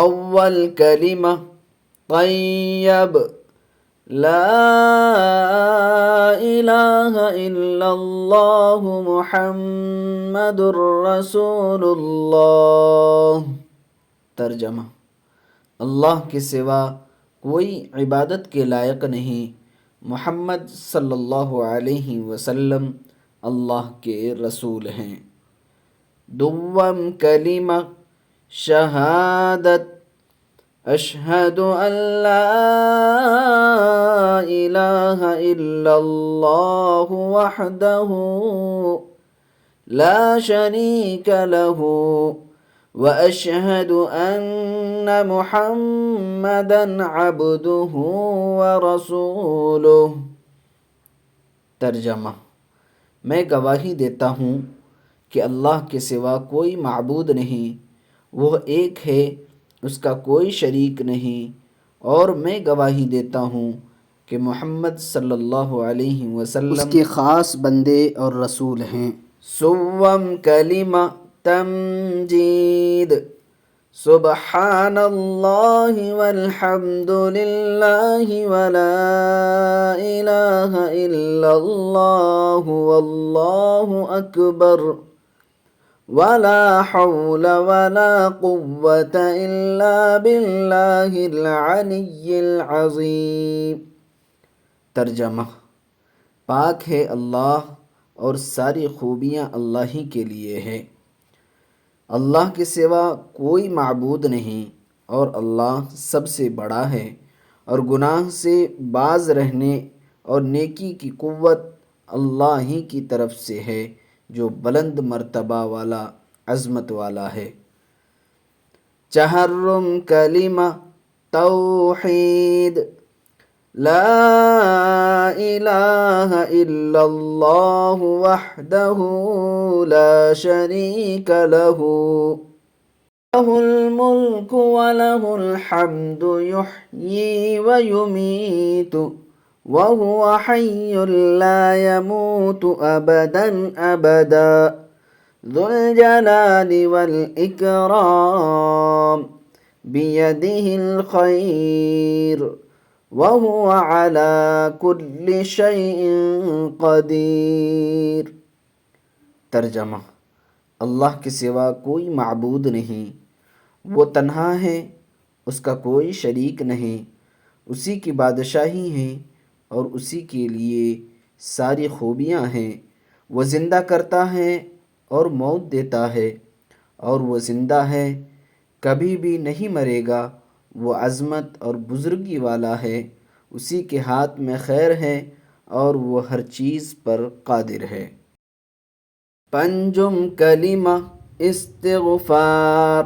اول کلمہ طیب، لا الہ الا اللہ محمد رسول اللہ۔ ترجمہ: اللہ کے سوا کوئی عبادت کے لائق نہیں، محمد صلی اللہ علیہ وسلم اللہ کے رسول ہیں۔ دوم کلمہ شہادت، اشہد ان لا الہ الا اللہ وحدہ لا شریک لہ واشہد ان محمدا عبدہ ورسولہ۔ ترجمہ: میں گواہی دیتا ہوں کہ اللہ کے سوا کوئی معبود نہیں، وہ ایک ہے، اس کا کوئی شریک نہیں، اور میں گواہی دیتا ہوں کہ محمد صلی اللہ علیہ وسلم اس کے خاص بندے اور رسول ہیں۔ سوم کلمہ تمجید، سبحان اللہ والحمد للہ ولا الہ الا اللہ واللہ اکبر ولا حول ولا قوة الا باللہ العلی العظیم۔ ترجمہ: پاک ہے اللہ اور ساری خوبیاں اللہ ہی کے لیے ہے، اللہ کے سوا کوئی معبود نہیں، اور اللہ سب سے بڑا ہے، اور گناہ سے باز رہنے اور نیکی کی قوت اللہ ہی کی طرف سے ہے جو بلند مرتبہ والا، عظمت والا ہے۔ چہرم کلمہ توحید، لا الہ الا اللہ وحدہ لا شریک لہ لہ الملک ولہ الحمد یحیی ویمیت وہو حی لا یموت ابدا ابدا ذو الجلال والاکرام بیدہ الخیر وَهُوَ عَلَى كُلِّ شَيْءٍ قَدِيرٌ۔ ترجمہ: اللہ کے سوا کوئی معبود نہیں، وہ تنہا ہے، اس کا کوئی شریک نہیں، اسی کی بادشاہی ہے اور اسی کے لیے ساری خوبیاں ہیں۔ وہ زندہ کرتا ہے اور موت دیتا ہے، اور وہ زندہ ہے، کبھی بھی نہیں مرے گا، وہ عظمت اور بزرگی والا ہے، اسی کے ہاتھ میں خیر ہے اور وہ ہر چیز پر قادر ہے۔ پنجم کلمہ استغفار،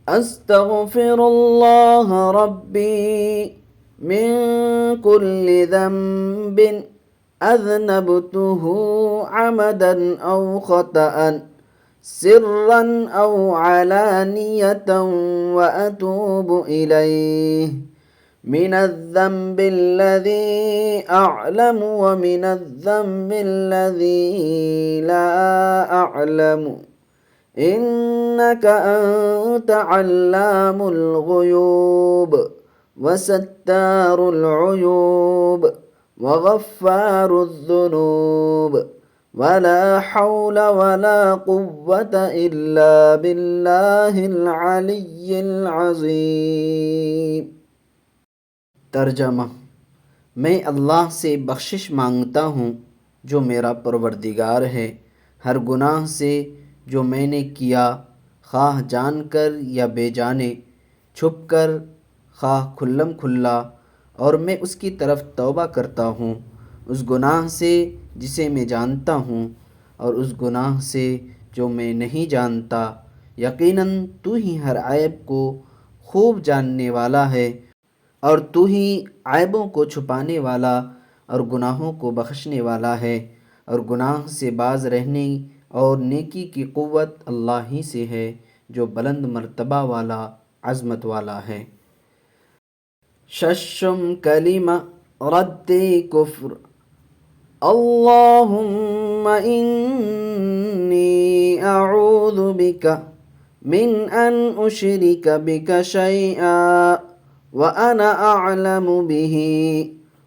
استغفر اللہ ربی من کل ذنب اذنبتہ عمدا او خطأ سرا او علانیۃ واتوب الیہ من الذنب الذي اعلم ومن الذنب الذي لا اعلم انك انت علام الغیوب وستار العیوب وغفار الذنوب ولا حول ولا قوة الا باللہ العلی العظیم۔ ترجمہ: میں اللہ سے بخشش مانگتا ہوں جو میرا پروردگار ہے، ہر گناہ سے جو میں نے کیا، خواہ جان کر یا بے جانے، چھپ کر خواہ کھلم کھلا، اور میں اس کی طرف توبہ کرتا ہوں، اس گناہ سے جسے میں جانتا ہوں اور اس گناہ سے جو میں نہیں جانتا۔ یقیناً تو ہی ہر عیب کو خوب جاننے والا ہے، اور تو ہی عیبوں کو چھپانے والا اور گناہوں کو بخشنے والا ہے، اور گناہ سے باز رہنے اور نیکی کی قوت اللہ ہی سے ہے جو بلند مرتبہ والا، عظمت والا ہے۔ ششم کلمہ رد کفر، اللہم انی اعوذ بک من أن أشرك بك شيئا وأنا أعلم به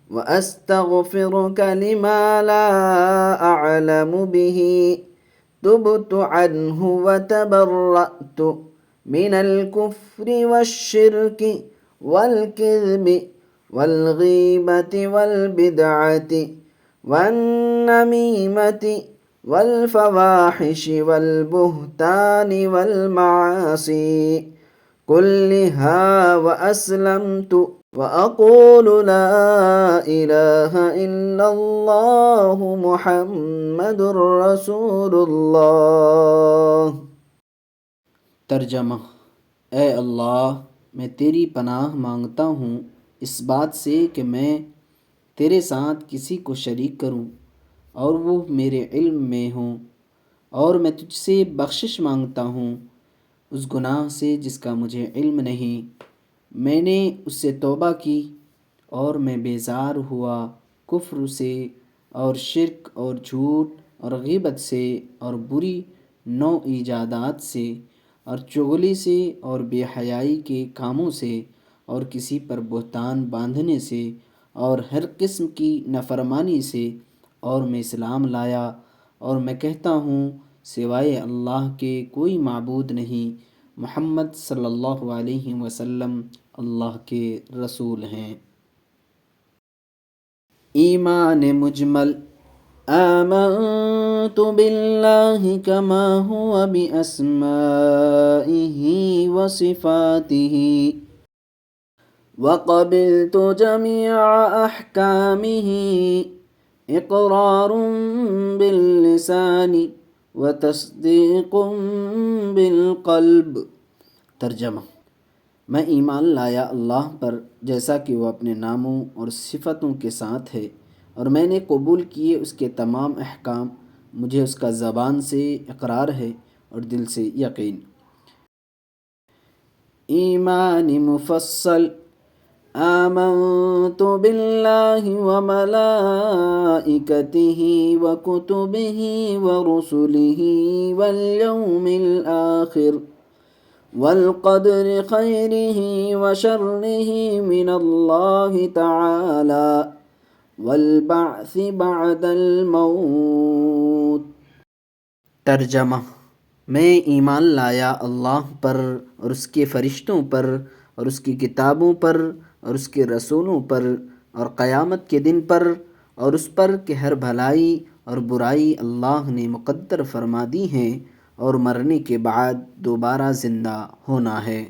وأستغفرك لما لا أعلم به تبت عنه وتبرأت من الكفر والشرك والكذب والغيبة والبدعة والنميمة والفواحش والبهتان والمعاصي كلها وأسلمت وأقول لا إله إلا الله محمد رسول اللہ۔ ترجمہ: اے اللہ، میں تیری پناہ مانگتا ہوں اس بات سے کہ میں تیرے ساتھ کسی کو شریک کروں اور وہ میرے علم میں ہوں، اور میں تجھ سے بخشش مانگتا ہوں اس گناہ سے جس کا مجھے علم نہیں۔ میں نے اس سے توبہ کی اور میں بیزار ہوا کفر سے اور شرک اور جھوٹ اور غیبت سے اور بری نو ایجادات سے اور چغلی سے اور بے حیائی کے کاموں سے اور کسی پر بہتان باندھنے سے اور ہر قسم کی نافرمانی سے، اور میں اسلام لایا اور میں کہتا ہوں سوائے اللہ کے کوئی معبود نہیں، محمد صلی اللہ علیہ وسلم اللہ کے رسول ہیں۔ ایمان مجمل: آمنت باللہ کما هو بأسمائه وصفاته وقبلت جميع أحكامه اقرار باللسان وتصدیق بالقلب۔ ترجمہ: میں ایمان لایا اللہ پر جیسا کہ وہ اپنے ناموں اور صفتوں کے ساتھ ہے، اور میں نے قبول کیے اس کے تمام احکام، مجھے اس کا زبان سے اقرار ہے اور دل سے یقین۔ ایمان مفصل: آمنت باللہ وملائکتہ وکتبہ ورسلہ والیوم الآخر والقدر خیرہ وشرہ من اللہ تعالی والبعث بعد الموت۔ ترجمہ: میں ایمان لایا اللہ پر اور اس کے فرشتوں پر اور اس کی کتابوں پر اور اس کے رسولوں پر اور قیامت کے دن پر، اور اس پر کہ ہر بھلائی اور برائی اللہ نے مقدر فرما دی ہیں اور مرنے کے بعد دوبارہ زندہ ہونا ہے۔